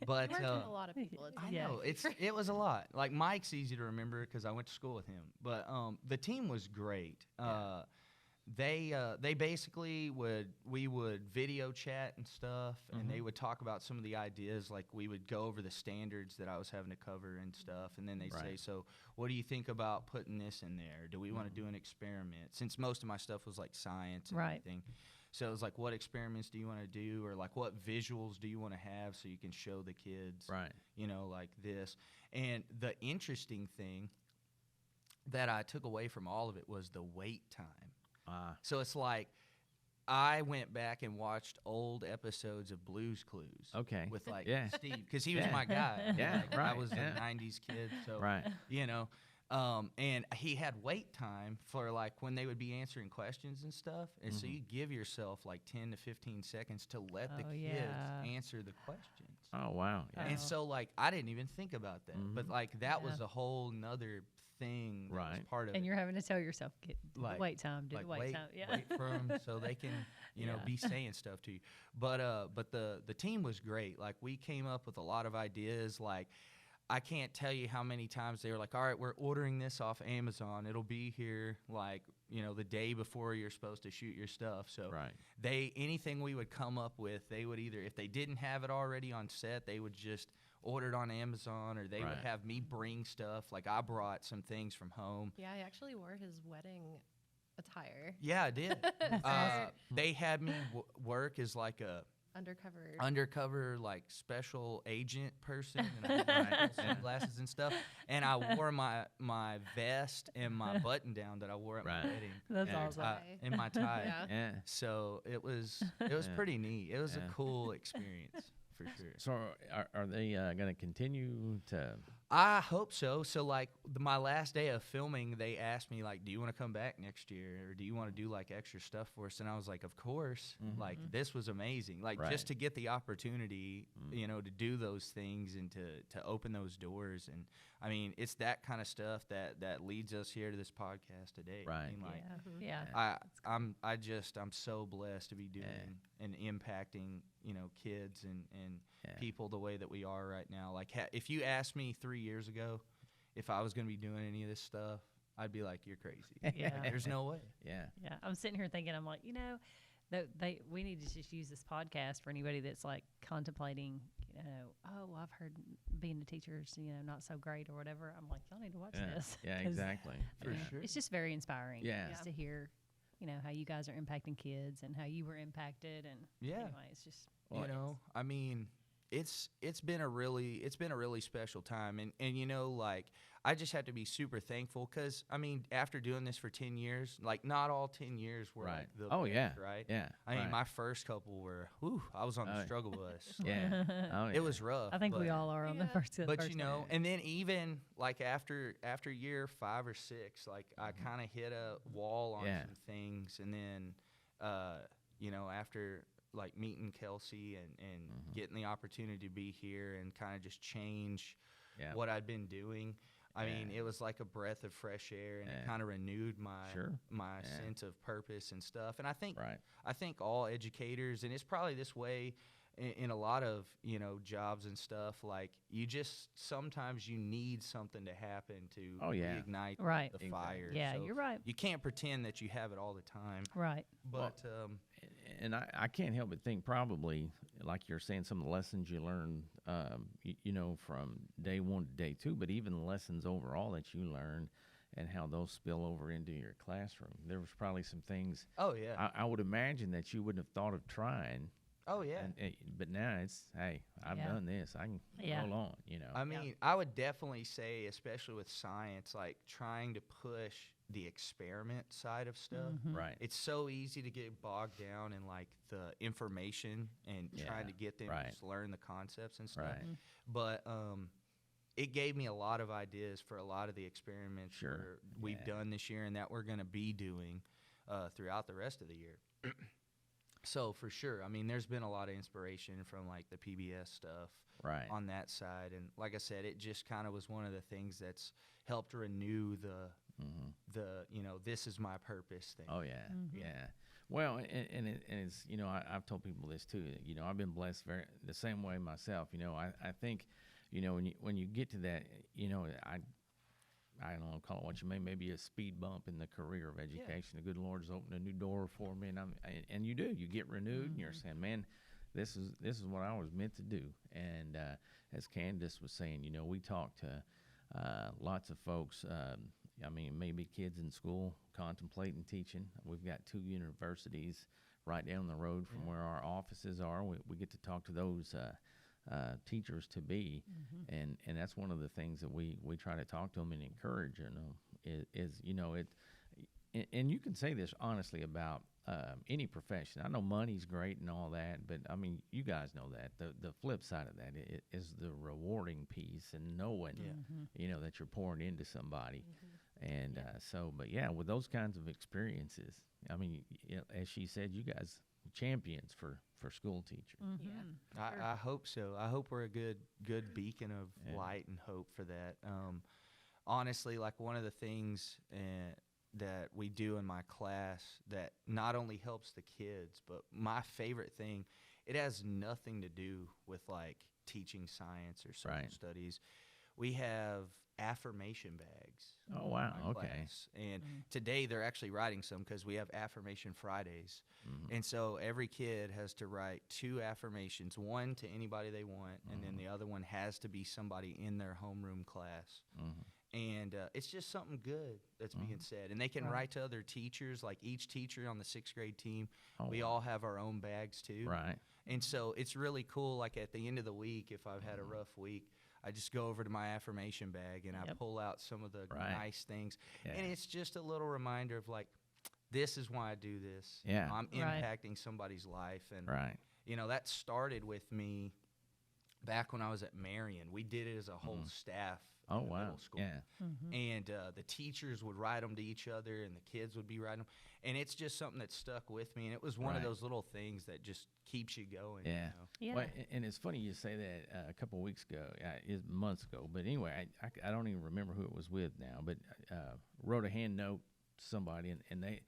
Worked with a lot of people. I know it was a lot. Like, Mike's easy to remember because I went to school with him. But the team was great. They basically we would video chat and stuff, and they would talk about some of the ideas. Like, we would go over the standards that I was having to cover and stuff, and then they'd say, so what do you think about putting this in there? Do we want to do an experiment? Since most of my stuff was like science and everything. So it was like, what experiments do you want to do? Or like, what visuals do you want to have so you can show the kids, you know, like this. And the interesting thing that I took away from all of it was the wait time. So it's like, I went back and watched old episodes of Blue's Clues. With like Steve, because he was my guy. I was a 90s kid, so you know. And he had wait time for like when they would be answering questions and stuff. And so you give yourself like 10 to 15 seconds to let the kids answer the questions. Oh, wow. And so like, I didn't even think about that, but like that was a whole nother thing that was part of and it. you're having to tell yourself, Like, wait time, do like, the wait time. wait for them so they can, you know, be saying stuff to you. But the team was great. Like, we came up with a lot of ideas. Like, I can't tell you how many times they were like, all right, we're ordering this off Amazon. It'll be here, like, you know, the day before you're supposed to shoot your stuff. So anything we would come up with, they would either, if they didn't have it already on set, they would just order it on Amazon, or they would have me bring stuff. Like, I brought some things from home. Yeah, I actually wore his wedding attire. Yeah, I did. They had me work as like a undercover like special agent person, and I had sunglasses and stuff, and I wore my vest and my button down that I wore at my wedding. That's awesome. And my tie. So it was pretty neat. It was a cool experience for sure. So are they going to continue to? I hope so. So like, my last day of filming, they asked me like, do you want to come back next year, or do you want to do like extra stuff for us? And I was like, of course. Like, this was amazing. Like, just to get the opportunity, you know, to do those things and to open those doors. And I mean, it's that kind of stuff that leads us here to this podcast today. I mean, like, I'm so blessed to be doing and impacting, you know, kids and people the way that we are right now. Like, if you asked me 3 3 years ago, if I was going to be doing any of this stuff, I'd be like, you're crazy. Yeah. There's no way. Yeah. Yeah, I'm sitting here thinking, I'm like, we need to just use this podcast for anybody that's like contemplating, oh, well, I've heard being a teacher is, not so great or whatever. I'm like, y'all need to watch this. Yeah, 'Cause, exactly. For Yeah. sure. It's just very inspiring. Yeah. Just to hear, how you guys are impacting kids and how you were impacted. And anyway, it's just, Well, I mean, it's been a really special time, and like, I just have to be super thankful because, I mean, after doing this for 10 years, like, not all 10 years were Right. like the Oh, best, yeah. right? Yeah. I mean, right. my first couple were, I was on the Oh, yeah. struggle bus. Yeah. Oh, yeah. It was rough. I think we but- all are on the Yeah. first. But first one. and then even like after year 5 or 6, like I kind of hit a wall on Yeah. some things, and then after like meeting Kelsey and getting the opportunity to be here and kind of just change Yeah. what I'd been doing. I mean, Yeah. it was like a breath of fresh air, and it Yeah. kind of renewed my Sure. my Yeah. sense of purpose and stuff. And I think Right. all educators, and it's probably this way in a lot of jobs and stuff, like you just sometimes you need something to happen to Oh, yeah. reignite Right. the Exactly. fire. Yeah, So you're right. you can't pretend that you have it all the time. Right. But And I can't help but think probably, like you're saying, some of the lessons you learned, from day 1 to day 2, but even the lessons overall that you learned and how those spill over into your classroom. There was probably some things oh yeah, I would imagine that you wouldn't have thought of trying. oh yeah. But now it's, hey, I've Yeah. done this. I can Yeah. roll on, I mean, I would definitely say, especially with science, like trying to push the experiment side of stuff. Mhm. Right. It's so easy to get bogged down in like the information and trying to get them right. to just learn the concepts and stuff. Right. Mm-hmm. But it gave me a lot of ideas for a lot of the experiments Sure. we've Yeah. done this year and that we're going to be doing throughout the rest of the year. So for sure, I mean, there's been a lot of inspiration from like the PBS stuff Right. on that side, and like I said, it just kind of was one of the things that's helped renew the this is my purpose thing. Oh yeah, Mhm. yeah. Well, and it's I've told people this too. I've been blessed the same way myself. I think when you get to that, I don't know, call it what you may, maybe a speed bump in the career of education. The good Lord's opened a new door for me, and you get renewed, and you're saying, man, this is what I was meant to do. And as Candace was saying, we talked to lots of folks. I mean, maybe kids in school contemplating teaching. We've got 2 universities right down the road from where our offices are. We get to talk to those teachers to be, and that's one of the things that we try to talk to them and encourage them. And you can say this honestly about any profession. I know money's great and all that, but I mean, you guys know that the flip side of that is the rewarding piece and knowing that you're pouring into somebody. And but yeah, with those kinds of experiences, I mean, as she said, you guys champions for school teachers. Mm-hmm. I hope so. I hope we're a good beacon of light and hope for that. Honestly, like one of the things that we do in my class that not only helps the kids, but my favorite thing, it has nothing to do with like teaching science or social Right. studies. We have affirmation bags. Oh, wow. in my Okay. class. And today they're actually writing some because we have affirmation Fridays. And so every kid has to write 2 affirmations, one to anybody they want, and then the other one has to be somebody in their homeroom class. And it's just something good that's being said. And they can write to other teachers, like each teacher on the 6th grade team. Oh, we wow. all have our own bags too. Right. And so it's really cool, like at the end of the week, if I've had a rough week, I just go over to my affirmation bag and I pull out some of the Right. nice things. Yeah. And it's just a little reminder of like, this is why I do this. Yeah. I'm Right. impacting somebody's life. And, Right. that started with me back when I was at Marion. We did it as a whole staff Oh, in the wow. middle school. Yeah. And the teachers would write them to each other and the kids would be writing them. And it's just something that stuck with me. And it was one of Right. those little things that just keeps you going. Yeah. Yeah. Well, and it's funny you say that. A couple of weeks ago, months ago, but anyway, I don't even remember who it was with now, but wrote a hand note to somebody, and they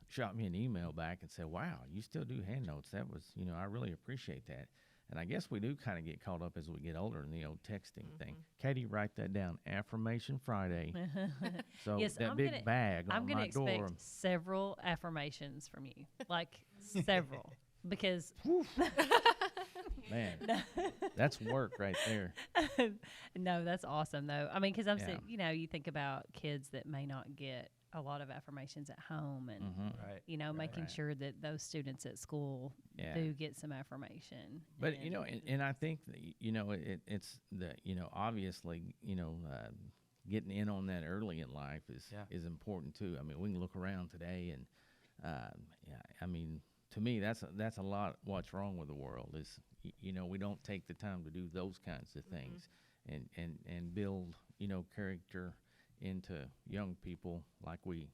shot me an email back and said, "Wow, you still do hand notes? That was, I really appreciate that." and I guess we do kind of get caught up as we get older in the old texting thing. Katie, write that down. Affirmation Friday. So Yes, that I'm big gonna- bag I'm on going to my door. expect several affirmations from you, like several, because Man, that's work right there. no, that's awesome though. I mean, because I'm Yeah. saying, you think about kids that may not get a lot of affirmations at home, and Right. making right. sure that those students at school Yeah. do get some affirmation. But and I think that, it's the obviously getting in on that early in life is important too. I mean, we can look around today and I mean, to me that's a lot. What's wrong with the world is we don't take the time to do those kinds of things and build character into young people like we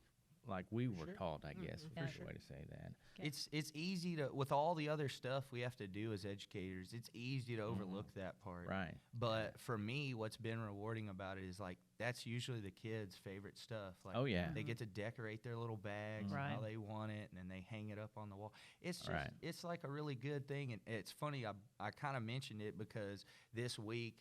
were taught. I guess is the way to say that. It's easy to, with all the other stuff we have to do as educators, it's easy to overlook that part. Right. But for me, what's been rewarding about it is like that's usually the kids' favorite stuff. Like, Oh, yeah. they get to decorate their little bags Right. how they want it, and then they hang it up on the wall. It's just Right. it's like a really good thing, and it's funny. I kind of mentioned it because this week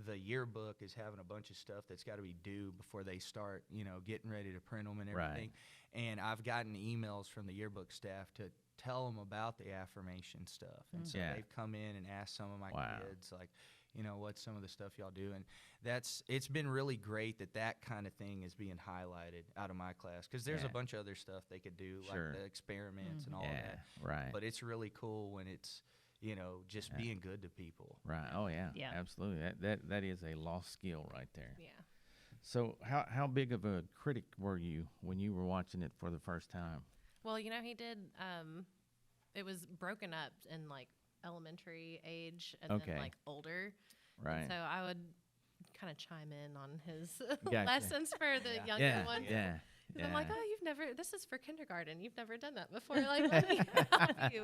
the yearbook is having a bunch of stuff that's got to be due before they start, getting ready to print them and Right. everything. And I've gotten emails from the yearbook staff to tell them about the affirmation stuff. And so Yeah. they've come in and asked some of my Wow. kids, like, what's some of the stuff y'all do? And it's been really great that kind of thing is being highlighted out of my class, because there's a Yeah. bunch of other stuff they could do, Sure. like the experiments and all Yeah. that. Right. But it's really cool when it's, just being good to people. Right. Oh yeah. Yeah. Absolutely. That is a lost skill right there. Yeah. So how big of a critic were you when you were watching it for the first time? Well, he did. It was broken up in like elementary age and Okay. then like older. Right. And so I would kind of chime in on his Gotcha. lessons for the younger yeah. ones. Yeah. 'Cause I'm like, this is for kindergarten. You've never done that before. Like, let me help you.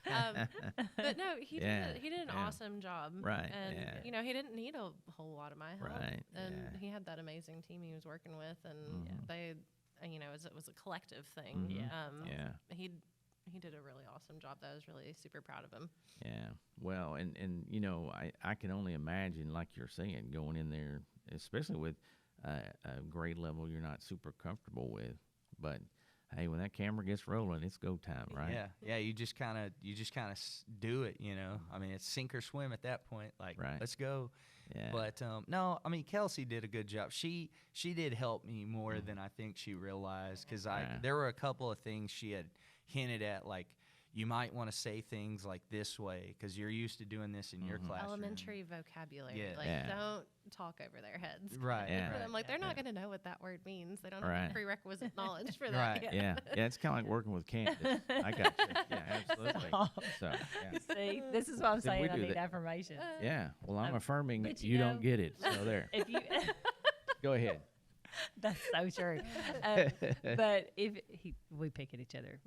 But no, he did an awesome job. Right, And, yeah. he didn't need a whole lot of my help. Right, And yeah. he had that amazing team he was working with. And they, it was a collective thing. Yeah. He did a really awesome job. I was really super proud of him. Yeah. Well, and I can only imagine, like you're saying, going in there, especially with a grade level you're not super comfortable with. But hey, when that camera gets rolling, it's go time, right? Yeah. You just kind of do it. I mean, it's sink or swim at that point. Like, Right. let's go. Yeah. But no, I mean, Kelsey did a good job. She did help me more than I think she realized, because Yeah. there were a couple of things she had hinted at, like, you might want to say things like this way because you're used to doing this in your classroom. Elementary vocabulary. Yeah. Like, Yeah. don't talk over their heads. Right. Yeah. I'm like, they're not going to know what that word means. They don't have the prerequisite knowledge for that Right. yet. Yeah. It's kind of like working with Candace. I got you. Yeah, absolutely. Stop. So, yeah. See, this is what I'm See, we saying. I do need that. affirmation. Yeah. Well, I'm affirming but you don't get it. So there. If you, Go ahead. that's so true. But we pick at each other.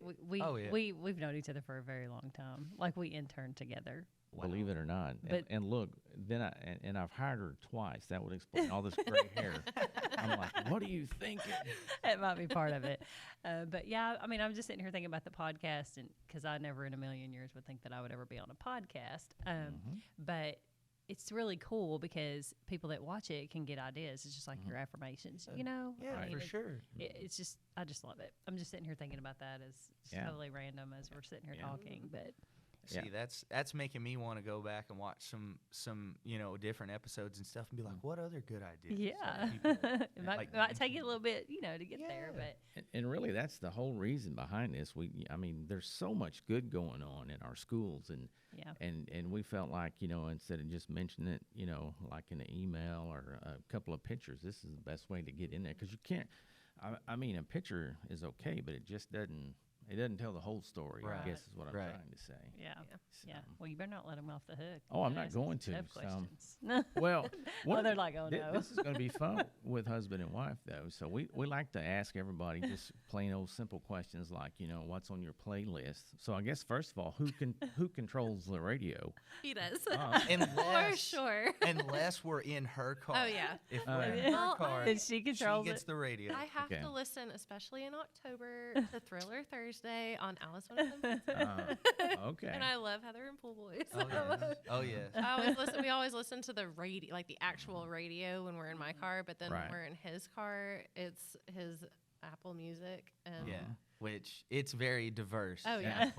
Oh, yeah. We've known each other for a very long time. Like, we interned together. Believe it or not. But- and look, then I've hired her twice. That would explain all this gray hair. I'm like, what are you thinking? It might be part of it. But yeah, I mean, I'm just sitting here thinking about the podcast, and because I never in a million years would think that I would ever be on a podcast. But it's really cool because people that watch it can get ideas. It's just like your affirmations, Yeah, I mean, for sure. It's just, I just love it. I'm just sitting here thinking about that as just Yeah. totally random as we're sitting here Yeah. talking. But Yeah. See, that's making me want to go back and watch some different episodes and stuff and be like, what other good ideas? yeah, People- it might take you a little bit, to get there. Yeah. But And really, that's the whole reason behind this. I mean, there's so much good going on in our schools, and yeah, and we felt like, instead of just mentioning it, like in an email or a couple of pictures, this is the best way to get in there, because you can't. I mean, a picture is okay, but it just doesn't. It doesn't tell the whole story. Right. I guess is what I'm Right. trying to say. yeah. So, Well, you better not let them off the hook. Oh, I'm They're not asking going some to, tough so- questions. Well, Well, they're like, oh, no. This is going to be fun with husband and wife, though. So we like to ask everybody just plain old simple questions like, what's on your playlist. So I guess first of all, who controls the radio? He does. Oh. For Unless, sure. unless we're in her car. Oh, yeah. If Oh, we're yeah. in Well, her car, Then she controls gets it. the radio. I have Okay. to listen, especially in October, to Thriller Thursday. Day on Alice Wonderland. Okay. And I love Heather and Pool Boys. Oh yeah. Oh yeah. We always listen to the radio, like the actual radio when we're in my car, but then when we're in his car, it's his Apple Music. And Yeah. Which it's very diverse. Oh yeah.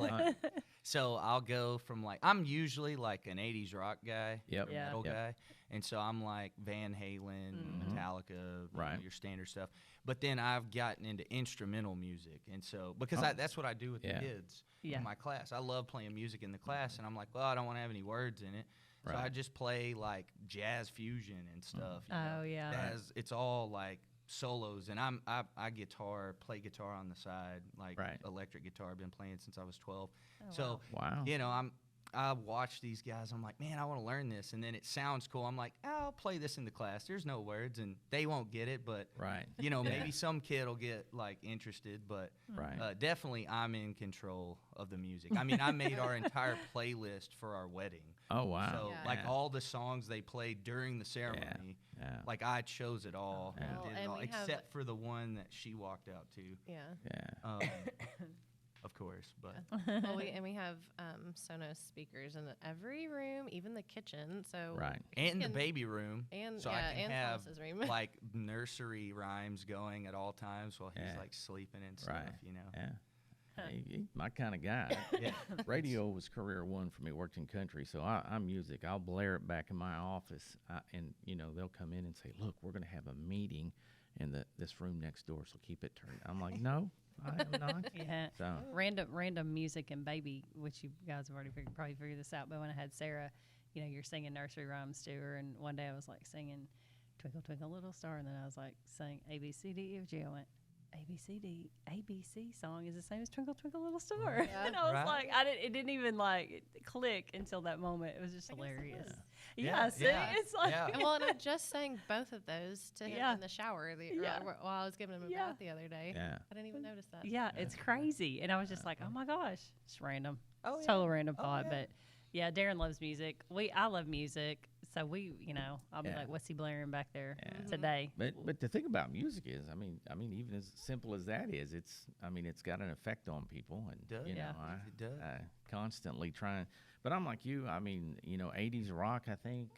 So I'll go from I'm usually like an 80s rock guy, metal guy. And so I'm like Van Halen, Metallica, your standard stuff. But then I've gotten into instrumental music. And so, because that's what I do with the kids in my class. I love playing music in the class. And I'm like, well, I don't want to have any words in it. So I just play like jazz fusion and stuff. You know? It's all like solos, and I play guitar on the side, like electric guitar. I've been playing since I was 12. So you know, I watch these guys. I'm like, man, I want to learn this, and then it sounds cool. I'm like, I'll play this in the class. There's no words, and they won't get it, but you know, maybe some kid will get like interested. But definitely, I'm in control of the music. I mean, I made our entire playlist for our wedding. Oh wow! So like all the songs they played during the ceremony, like I chose it all, and did it all, except for the one that she walked out to. Of course, but well, we have Sonos speakers in every room, even the kitchen. So and the baby room, and so I can have room. like nursery rhymes going at all times while he's like sleeping and stuff. You know. He's my kind of guy. Radio was career one for me. Worked in country, so I'm music. I'll blare it back in my office, and you know they'll come in and say, "Look, we're going to have a meeting in this room next door, so keep it turned." I'm like, "No, I am not." So random music and baby, which you guys have already probably figured this out. But when I had Sarah, you know, you're singing nursery rhymes to her, and one day I was like singing "Twinkle Twinkle Little Star," and then I was like saying A B C D E F G. I went, ABC song is the same as Twinkle Twinkle Little Star. And I was like, it didn't even like click until that moment. It was just hilarious. It's like well, and I just sang both of those to him in the shower while I was giving him a bath the other day. I didn't even notice that. It's crazy. And I was just like, oh my gosh, it's random. Total random thought. But yeah, Darren loves music. I love music. So you know, I'll be like, what's he blaring back there today? But the thing about music is, I mean, even as simple as that is, it's got an effect on people, and you know, I constantly trying. But I'm like you. I mean, you know, 80s rock. I think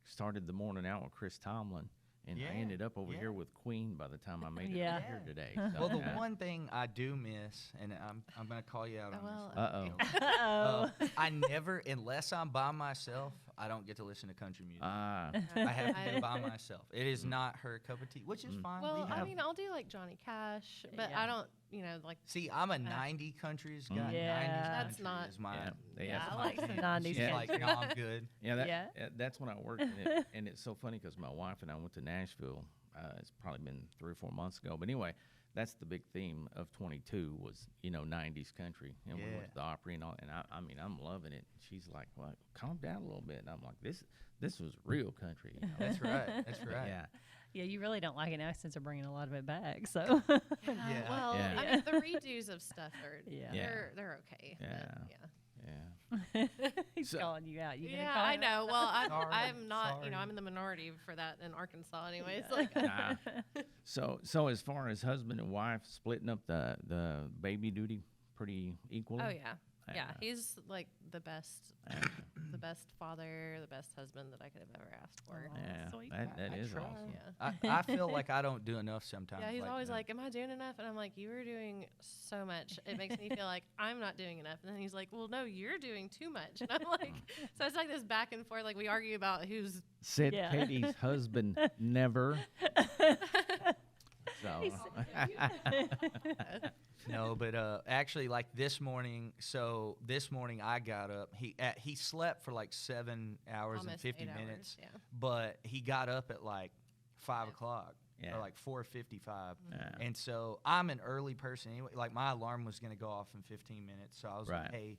started the morning out with Chris Tomlin, and I ended up over here with Queen by the time I made it over here today. So, well, the one thing I do miss, and I'm going to call you out on this. I never, unless I'm by myself, I don't get to listen to country music. I have to be by myself. It is not her cup of tea, which is fine. Well, I mean, I'll do like Johnny Cash, but I don't, you know, like. See, I'm a 90 countries guy. 90s that's not. Is my, I like the 90s. She's like, no, I'm good. That's when I worked, and it's so funny because my wife and I went to Nashville. It's probably been 3 or 4 months ago, but anyway. That's the big theme of 22 was, you know, 90s country. And we went to the Opry and all. And I mean, I'm loving it. She's like, well, calm down a little bit. And I'm like, this was real country. You know? That's right. That's right. Yeah, you really don't like it now since they're bringing a lot of it back. So. Well, I mean, the redos of stuff are, they're okay. He's calling you out. I know. Well, I'm not. You know, I'm in the minority for that in Arkansas, anyway. So as far as husband and wife splitting up the baby duty pretty equally. Oh yeah. He's like the best father, the best husband that I could have ever asked for. That is awesome. I feel like I don't do enough sometimes. Yeah, he's always like, "Am I doing enough?" And I'm like, "You are doing so much. It makes me feel like I'm not doing enough." And then he's like, "Well, no, you're doing too much." And I'm like, so it's like this back and forth. Like we argue about who's. Said Katie's husband never. So. No, but actually, like this morning. So this morning I got up. He slept for like 7 hours Almost and 50 8 minutes, hours, but he got up at like 5 o'clock or like 4:55. And so I'm an early person anyway. Like my alarm was gonna go off in 15 minutes, so I was like, hey,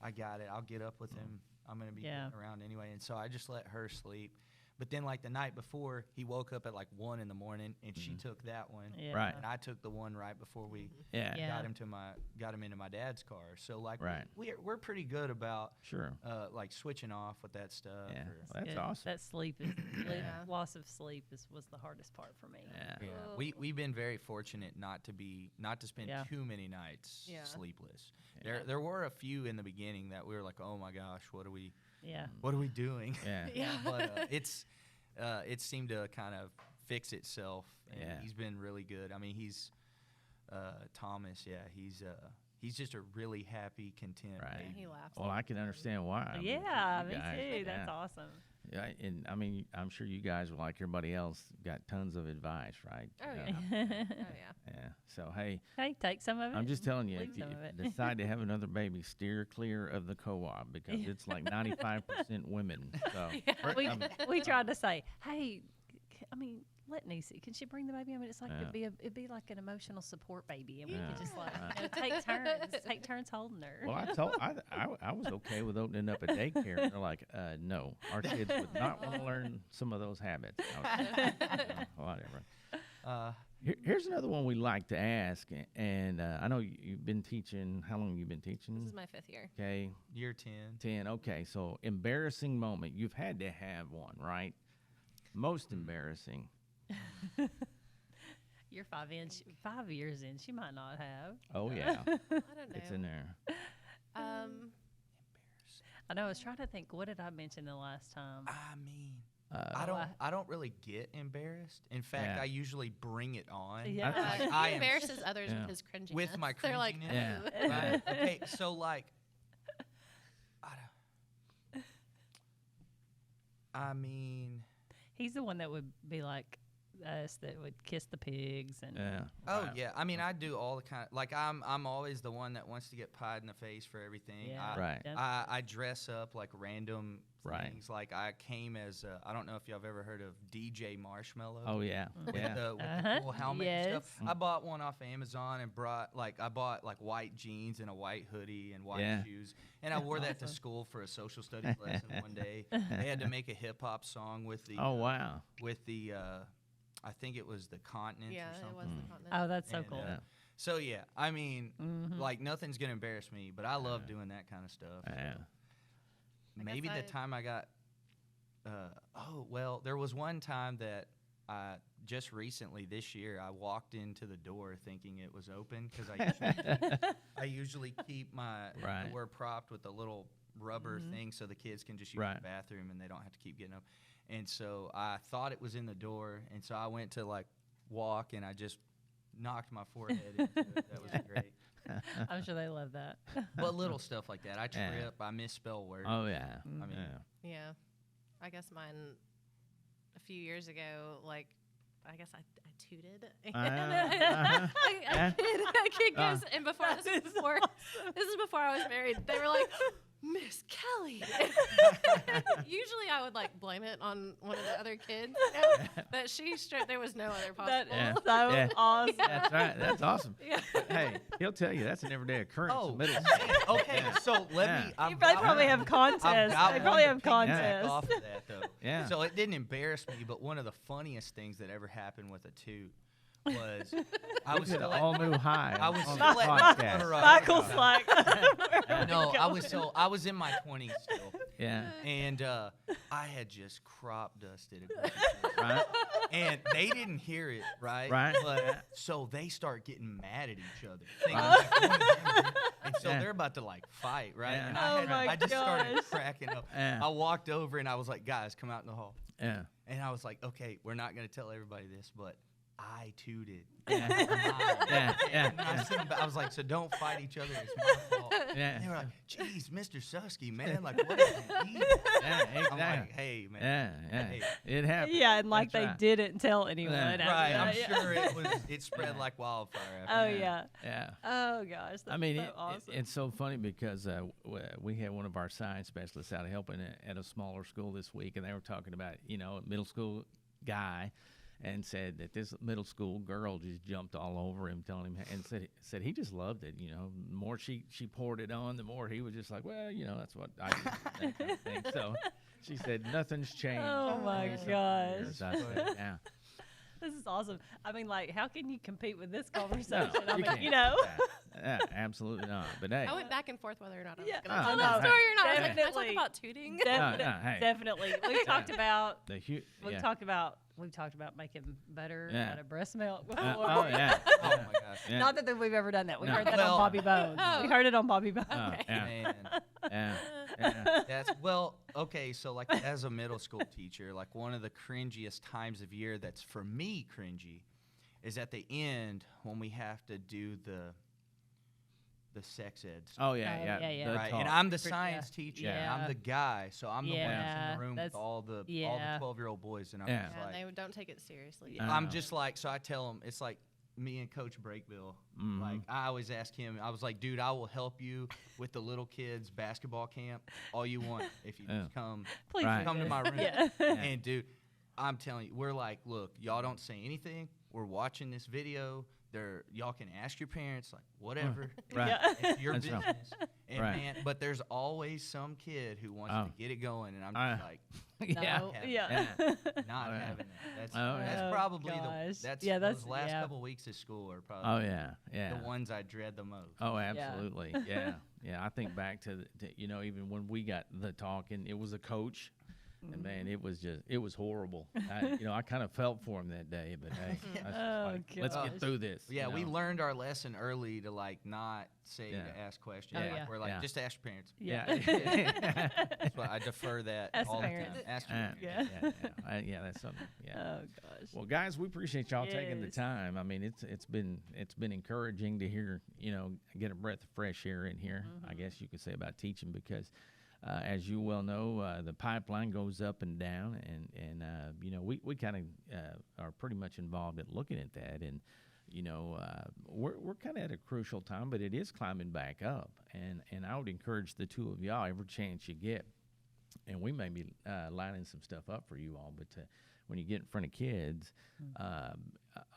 I got it. I'll get up with him. I'm gonna be around anyway. And so I just let her sleep. But then like the night before, he woke up at like 1 in the morning, and she took that one, Yeah. Right. and I took the one right before we Yeah. Yeah. got him into my dad's car. So like Right. we're pretty good about Sure. like switching off with that stuff. Yeah. or- Well, that's Good. awesome. That sleep is Yeah. loss of sleep was the hardest part for me. Yeah. Yeah, Oh. we've been very fortunate not to spend Yeah. too many nights Yeah. sleepless. Yeah. There were a few in the beginning that we were like, oh my gosh, what are we Yeah. doing? Yeah. Yeah. But it seemed to kind of fix itself, and Yeah. he's been really good. I mean, he's Thomas. Yeah, he's just a really happy, content Right. baby. He laughs. Well, I can understand why. I mean, Yeah, you me guys- too. That's yeah. awesome. Yeah, and I mean, I'm sure you guys, like everybody else, got tons of advice, right? Oh, You yeah. know? Oh yeah. Yeah. So hey, Hey, take some of it. I'm just telling you, leave if you some of it. decide to have another baby, steer clear of the co-op because it's like 95% women. So we tried to say, hey, I mean, let Nisi, can she bring the baby? I mean, it's like Yeah. it'd be like an emotional support baby, and we Yeah. could just like Right. take turns holding her. well, I was okay with opening up a daycare. And they're like, no, our kids would not want to learn some of those habits. I was, whatever. Here's another one we like to ask, and I know you've been teaching. How long have you been teaching? This is my 5th year. Okay, Year 10. 10. Okay, so embarrassing moment. You've had to have one, right? Most embarrassing. You're 5 years in. She might not have. Oh yeah, I don't know. it's in there. I know. I was trying to think. What did I mention the last time? I mean, Uh, I don't really get embarrassed. In fact, Yeah. I usually bring it on. Yeah. Like, I he am embarrasses others Yeah. with his cringiness. with my They're like, cringiness. Yeah. "Ooh." Right. Okay, so like, I mean, He's the one that would be like us, that would kiss the pigs and Yeah. oh right. yeah. I mean, I do all the kind of like I'm always the one that wants to get pied in the face for everything. yeah, Right. done- I dress up like random Right. things. Like I came as I don't know if y'all have ever heard of DJ Marshmallow. Oh yeah. With Yeah. the, with Uh-huh. the cool helmet and stuff. Yes. I bought one off Amazon and I bought like white jeans and a white hoodie and white Yeah. shoes. And I wore that to Awesome. school for a social studies lesson one day. They had to make a hip hop song with the Oh wow. I think it was the Continents Yeah, or something. it was the continent. Oh, that's so And, cool. Yeah. So yeah, I mean, Mhm. like nothing's gonna embarrass me, but I love doing that kind of stuff. Yeah. I Maybe guess the time I got, there was one time that just recently this year I walked into the door thinking it was open because I usually keep my Right. door propped with a little rubber Mhm. thing so the kids can just use Right. the bathroom and they don't have to keep getting up. And so I thought it was in the door, and so I went to like walk and I just knocked my forehead into it. That was great. I'm sure they love that. But little stuff like that. I Yeah. trip, I misspell words. Oh yeah. I mean, Yeah. Yeah. I guess mine a few years ago, like, I guess I tooted. Uh-huh. A kid Uh. goes, and before this is before I was married, they were like, Miss Kelly. Usually I would like blame it on one of the other kids, but there was no other That possible. Yeah. is so Yeah. awesome. That's right. That's awesome. Yeah. Hey, he'll tell you that's an everyday occurrence Oh, in middle man. school. Okay, Yeah. so let Yeah. me. I've They got probably one- have I've contests. got They one probably to have piggyback contests. off of that though. Yeah. So it didn't embarrass me, but one of the funniest things that ever happened with a toot was I was Look at still all new high. I was on still the at podcast. Michael's like, no, I was in my 20s still, Yeah. and I had just crop dusted a group of kids. Right. And they didn't hear it, right? Right. But so they start getting mad at each other. thinking like one of them- and so Yeah. they're about to like fight, right? Yeah. And Oh my I just started gosh. cracking up. Yeah. I walked over and I was like, guys, come out in the hall. Yeah. And I was like, okay, we're not going to tell everybody this, but I tooted. Yeah. Yeah. Yeah. And I was like, so don't fight each other. It's my fault. Yeah. And they were like, geez, Mr. Suskie, man, like, what did you eat? Yeah. I'm Exactly. like, hey, man. Yeah. Yeah. Hey. It happened. yeah, and like That's they right. didn't tell anyone. Yeah. after Right, that, I'm yeah. sure it spread like wildfire. After Oh that. yeah. Yeah. Oh gosh. That's I mean, so awesome. it's so funny because we had one of our science specialists out helping at a smaller school this week, and they were talking about, a middle school guy, and said that this middle school girl just jumped all over him, telling him, and said he just loved it. You know, the more she poured it on, the more he was just like, well, you know, that's what I do, that kind of thing. So she said nothing's changed. Oh my in some gosh. years. I said, yeah. This is awesome. I mean, like, how can you compete with this conversation? No, I mean, can't. you know. Yeah, absolutely not. But hey, I went back and forth whether or not I was Yeah. going to Oh, tell no, that hey. story or not. I was like, can I Definitely. talk about tooting? Hey. Definitely. We've talked about yeah. we've talked about making butter Yeah. out of breast milk before. Oh yeah. Oh my gosh. Yeah. Not that we've ever done that. We No. heard that Well- on Bobby Bones. Oh. We heard it on Bobby Bones. Oh, yeah. Man. Yeah. Yeah. That's well, okay, so like as a middle school teacher, like one of the cringiest times of year that's for me cringy is at the end when we have to do the sex ed stuff. Oh yeah, Oh, yeah. yeah. The Right, talk. and I'm the For- science teacher, and Yeah. I'm the guy, so I'm the one that's in Yeah, the room with that's- all the yeah. 12-year-old boys, and I'm Yeah. just Yeah, like, they don't take it seriously. I I'm know. just like, so I tell him, it's like me and Coach Breakville. Mhm. Like, I always ask him, I was like, dude, I will help you with the little kids basketball camp all you want if you Yeah. just come Please Right. do come to this. my room. Yeah. And dude, I'm telling you, we're like, look, y'all don't say anything. We're watching this video. Y'all can ask your parents, like, whatever. Right. Yeah. It's your That's right. business. And Right. man, but there's always some kid who wants Oh. to get it going, and I'm just like, yeah. No, Yeah. yeah. not Oh, yeah. having that. That's Oh, yeah. that's Oh, probably gosh. that's Yeah, those that's- last yeah. couple weeks of school are probably Oh yeah, yeah. the ones I dread the most. Oh, absolutely. Yeah. Yeah. I think back to you know, even when we got the talking, it was a coach, and man, it was horrible. I kind of felt for him that day, but hey, I was just Oh, like, let's gosh. get through this. Yeah, you we know? learned our lesson early to like not say Yeah. to ask questions. Oh, Like, yeah. we're like, Yeah. just ask your parents. Yeah. That's why I defer that Ask all the parents. time. Ask your Yeah. parents. Yeah, that's something. Yeah. Oh gosh. Well, guys, we appreciate y'all taking the Yes. time. I mean, it's been encouraging to hear, get a breath of fresh air in here. I guess you could say about teaching because, as you well know, the pipeline goes up and down, and we kind of are pretty much involved in looking at that, and we're kind of at a crucial time, but it is climbing back up, and I would encourage the two of y'all every chance you get. And we may be lining some stuff up for you all, but when you get in front of kids,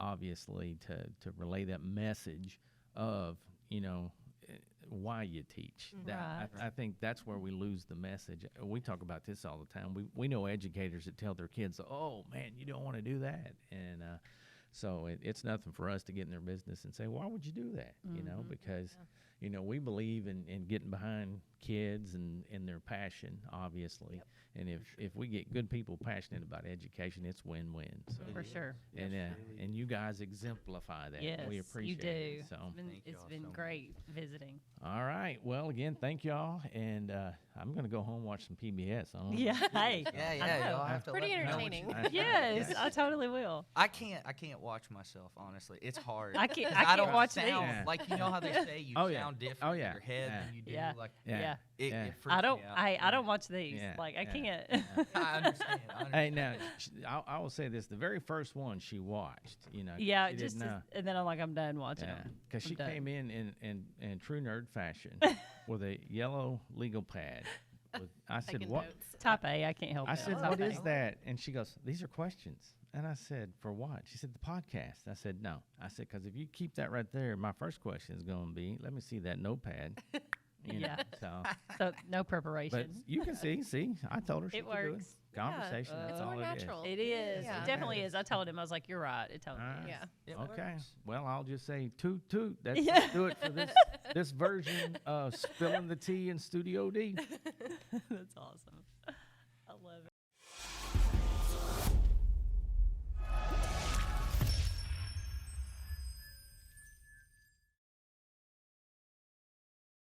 obviously to relay that message of, why you teach. That, Right. I think that's where we lose the message. We talk about this all the time. We know educators that tell their kids, oh, man, you don't want to do that. And so it's nothing for us to get in their business and say, why would you do that? Because we believe in getting behind kids and their passion, obviously. Yep. And if we get good people passionate about education, it's win-win. So, For sure. and you guys exemplify that. Yes, We you appreciate do. it. So, Thank It's y'all been so much. great visiting. all right. Well, again, thank y'all, and I'm gonna go home and watch some PBS. I don't know. Yeah. Hey. Yeah, know. y'all have to Pretty let me know what you entertaining. think. Yes, Yes. I totally will. I can't watch myself, honestly. It's hard. I can't- 'Cause I can't don't watch sound, these. Yeah. like, you know how they say you Oh, yeah. sound different Oh, in yeah. your head Yeah. than you do? Yeah. Like, Yeah. it freaks I don't. me out. I don't watch these. Yeah, Like I yeah. can't. I understand. Hey, now I will say this: the very first one she watched, Yeah, she just didn't know. and then I'm like, I'm done watching them. Because she I'm done. came in true nerd fashion with a yellow legal pad. I said, Taking "What?" notes. Type A. I can't help I it. said, Type "What A. is that?" And she goes, "These are questions." And I said, "For what?" She said, "The podcast." I said, "No." I said, "Because if you keep that right there, my first question is going to be, let me see that notepad." Yeah. So, So no but preparation. you can see. I told her she It could do works. it. Conversation. Yeah, that's it's all more it is. natural. It is. Yeah. It definitely is. I told him. I was like, you're right. It totally All right. is. Yeah. It Okay. works. Well, I'll just say toot toot. Let's Yeah. do it for this version of spilling the tea in Studio D. That's awesome. I love it.